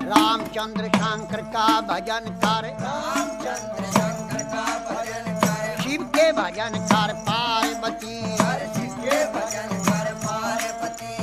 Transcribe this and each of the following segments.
रामचंद्र शंकर का भजन कर, रामचंद्र शंकर का भजन कर, शिव के भजन कर पार्वती, शिव के भजन कर पार्वती।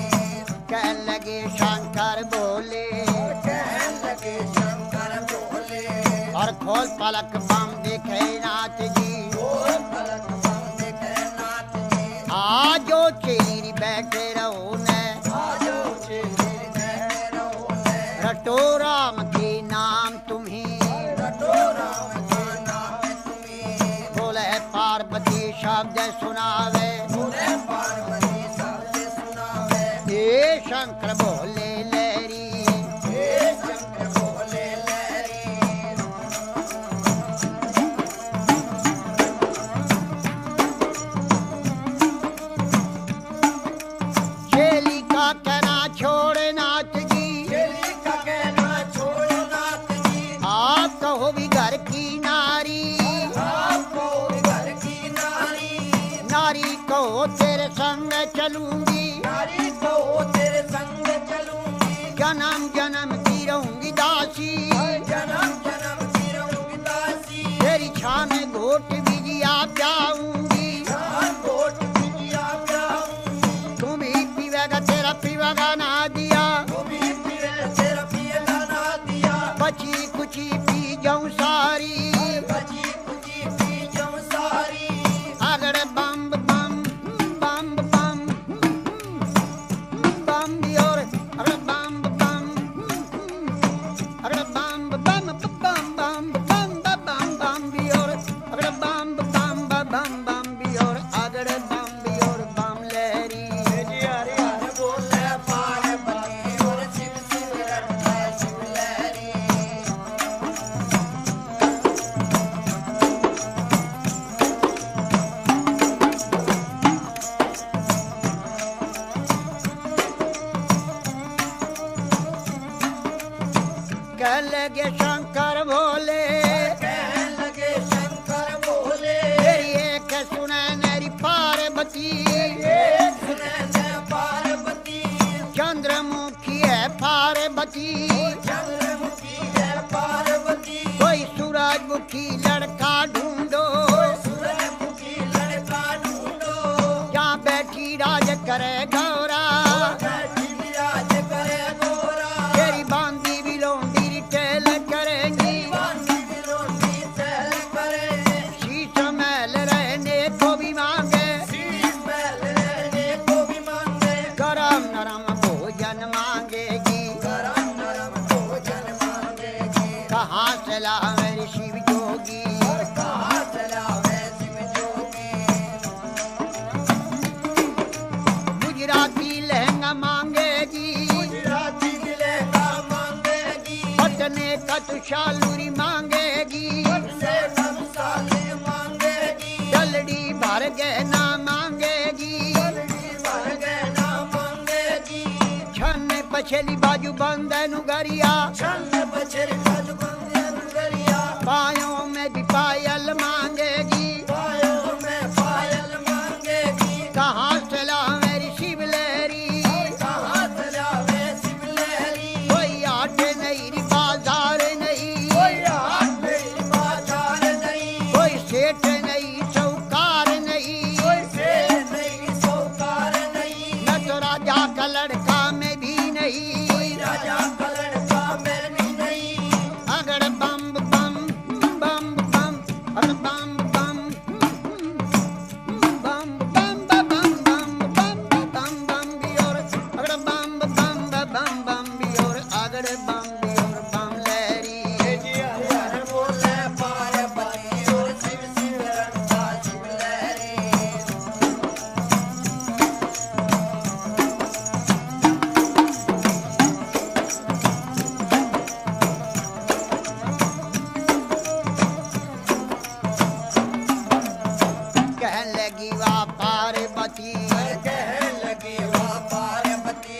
कह लगे शंकर बोले, कहने लगे शंकर बोले, और खोल पलक बम देखे नाथ जी, खोल पलक बम देखे नाथ जी। आजो चेरी बैठे रहो ने, आजो चेरी बैठे रहो ने, रटो राम के नाम तुम्हें, रटो राम के नाम तुम्हें। बोले पार्वती शब्द सुनावे, बोले पार्वती शब्द सुनावे, हे शंकर बोले लहरी, हे शंकर बोले लहरी। चेली का कहना छोड़ नाथ जी, चेली का कहना छोड़ो नाथ जी, आप कहो भी घर की नारी, आपको घर की नारी, नारी कहो तेरे संग चलूंगी, नारी को तेरे संग चलूंगी। जन्म जन्म की रहूंगी दासी, जन्म जन्म की रहूंगी दासी, तेरी छाँ में घोट बिजिया जाऊंगी, जान कोट बिटिया जाऊंगी। तुम ही पीवेगा तेरा पीवेगा ना दिया, तू भी पिए तेरा पिएगा ना दिया, बची कुची पी जाऊं सारी, बची कुची पी जाऊं सारी। अगड़ बम बम बम बम बम भी और अगड़ बम बम अगड़ बम बम बम बम बम बम बम भी और अगड़ बम बम बम बम भी और अगड़ बम भी और बम लहरी, हरे हरे बोले पार्वती और शिव शिव रटता शिव लहरी। कह लगे शंकर भोले, कहने लगे शंकर बोले, तेरी एक सुने मेरी पार्वती, एक सुने पार्वती, चंद्रमुखी है पार्वती, चंद्रमुखी है पार्वती। कोई सूरजमुखी लड़का ढूंढो, सूरजमुखी लड़का ढूंढो, जहाँ बैठी राज करे गौरा, बैठी विराज करे गोरा, तेरी बांधी भी लोंडी टेल करेंगी, बांधी बिलोंडी चल करे, शीश महल रहने को भी मांगे, शीश महल रहने को भी मांगे, गरम नरम भोजन मांगेगी, गरम नरम भोजन मांगेगी। कहाँ से ला मेरी शिव जोगी, और कहाँ चलावे शिव जोगी, गुजराती लहंगा मांगेगी, गुजराती लहंगा मांगेगी, पटने का तुषालूरी मांगेगी, से सब साले मांगेगी, डलडी भर गहना मांगेगी, बलड़ी भर गहना मांगेगी, छन पछली बाजू बंदन गरिया, छंद बछर कद बंदन गरिया, पायों में भी पायल मांगेगी, पायों में पायल मांगेगी। कहाँ से ला मेरी शिव लहरी, कहाँ चलावे शिव लहरी, कोई आट नहीं री बाजार नहीं, कोई हाथ नहीं बाजार नहीं, कोई सेठ नहीं चौकार नहीं, कोई शेर नहीं सौकार नहीं, न तो राजा का लड़का में भी नहीं, कोई राजा का लड़का में भी नहीं। अगड़ बम बम बम बम अगड़ बम बम बम बम बम बम बम बम बम भी और अगड़ बम बम बम बम भी और अगड़ बम भी और बम लहरी, हरे हरे बोले पार्वती और शिव शिव रटता शिव लहरी। कहने लगी वाह पार्वती, कहने लगी वाह पार्वती,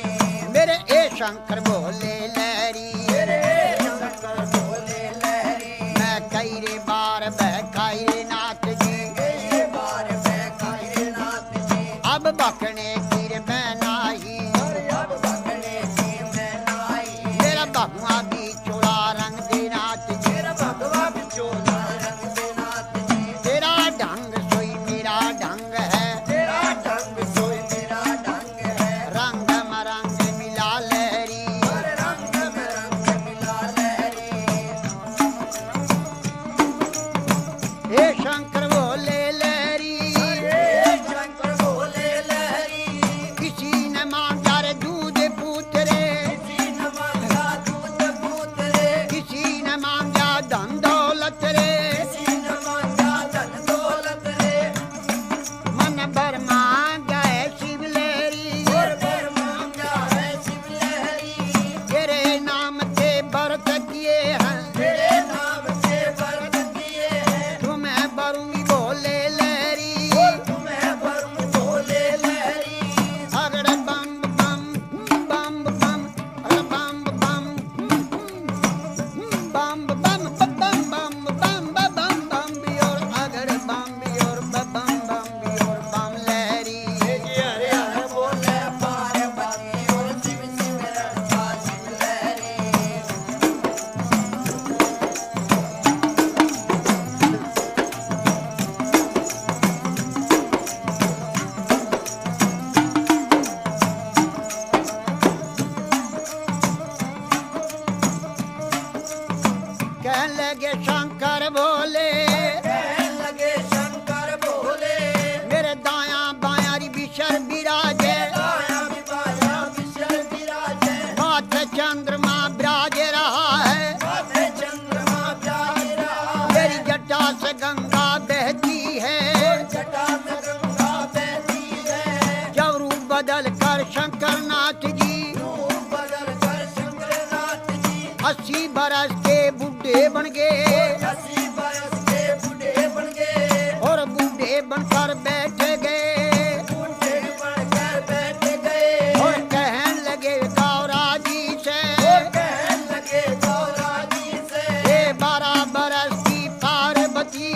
मेरे ए शंकर बोले लहरी, मेरे शंकर बोले लहरी, मैं कई रे बार बहकाई रे नाथ जी, कई बार मैं कायरे नाथ जी, अब बकने गिर में नाही, अब बकने गिर में नाही। मेरा भगवा भी चोला रंग दे नाथ जी, मेरा भगवा बिचोला रंग दे नाथ जी। तेरा ढंग सोई मेरा ढंग है, तेरा ढंग सोई मेरा ढंग है। रंग मरंग मिला लहरी, हर रंग में रंग मिला लहरी। हे शंकर बोले लहरी, हे शंकर बोले लहरी। किसी ने मांगा रे दूध पूतरे, किसी न मांगा दूध पूत रे। किसी ने मांगा धन दौलत रे, किसी न मांगा धन दौलत रे। मन भर मांगा है शिव लहरी, और फिर मांगा है शिव लहरी। तेरे नाम के व्रत किए हैं, तेरे नाम से व्रत किए हैं। तुम्हें भरूंगी बोले लहरी, तुम्हें वरुण बोले लहरी। अगड़ बम बम बम बम अगड़ बम बम बम बम बम बम बम बम बम बियोर अगड़ बम बियोर बम बम बियोर बम लहरी, हरे हरे बोले पार्वती और शिव शिव रखा शिव लहरी। कह लगे शंकर बोले, कहने लगे शंकर बोले। मेरे दाया बाया री बिशर बिराजे, आया विवाया विशल विराजे। माथे चंद्रमा बिराज रहा है, माथे चंद्रमा प्याज रहा। मेरी जटा से गंगा बहती है, जटा से गंगा बहती है। जब रूप बदल कर शंकर नाथ जी रूप बदल कर शंकरनाथ जी 80 बरस के बुढ़े बन गए, 80 बरस के बूढ़े बन गए। और बूढ़े बनकर बैठ गए, बूढ़े बनकर बैठ गए। और कहने लगे गौरा जी से, कहने लगे गौरा जी से। ये 12 बरस की पार्वती,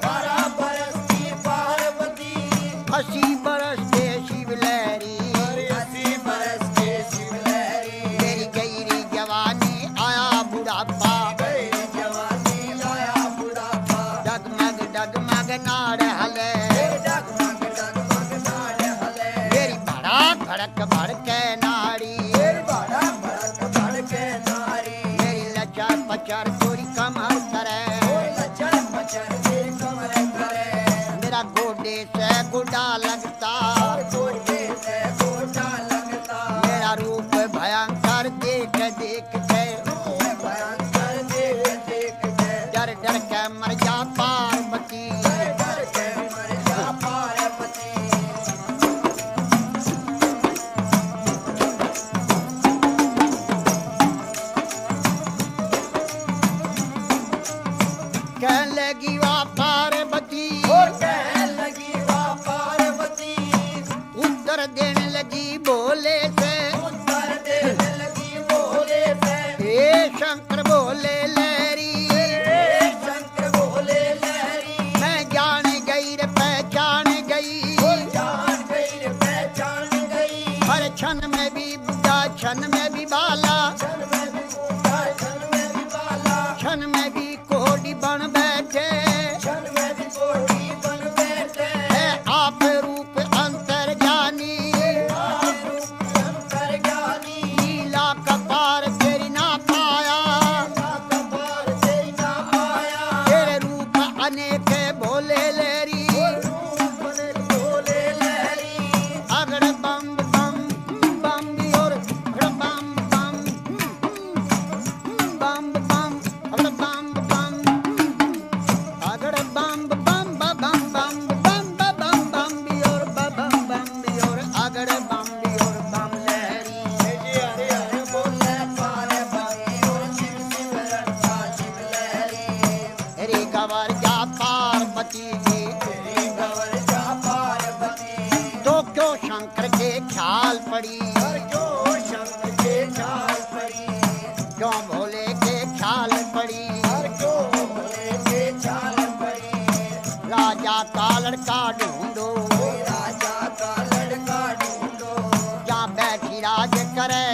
12 बरस की पार्वती। 80 बरस के शिव लहरी, 80 बरस के शिव लहरी। मेरी गईरी जवानी आया बुढ़ापा, गई जवानी आया बुढ़ापा। डगमग डगमग नाड़ हले, डगमग डगमग नाड़ हले। मेरी बड़ा भड़क भड़के नाड़ी, बड़ा भड़क भड़के नारी। मेरी लचर पचर चोरी कमर करे, लचर पचर के कमर करे। मेरा गोडे से गुडा लगता, गोटे से गोटा लगता। मेरा रूप भयंकर देख देख के, भयंकर देख देख के। डर डर के मर जा पार्वती, डर के मर जा पार्वती। कह लगी वाह पार्वती, और कहने लगी वाह पार्वती। उत्तर देने लगी बोले से, उत्तर देने लगी बोले से। हे शंकर बोले लहरी, हे शंकर बोले लहरी। मैं जान गई रे पहचान गई, जान गई रे पहचान गई। हर क्षण में भी बुढ़ा क्षण में भी बाला, क्षण में भी बूढ़ा क्षण में भी बाला। क्षण में भी कोडी बन बैठे, क्षण में भी कोटी बन बैठे। है आप रूप अंतर जानी, अंतर ज्ञानी। लीला कपार तेरी ना पाया, कपार से ना आया। तेरे रूप अनेक भोले लहरी, बोले लहरी। अगड़ बम बम बम बियोर अगड़ बम बम बम बम अगड़ बम बम अगड़ बम बम बम बम बम बम बम बियोर बम बम बियोर अगड़ बम बियोर बम लहरी, हरे हरे बोले पार्वती और शिव शिव रखा शिव लहरी। रे गवर जा पार्वती जी, तेरी गवर जा पार्वती। तो क्यों शंकर के ख्याल पड़ी, और जो शंकर के ख्याल पड़ी। क्यों भोले के ख्याल पड़ी, और जो भोले के ख्याल पड़ी। राजा का लड़का ढूंढो, राजा का लड़का करे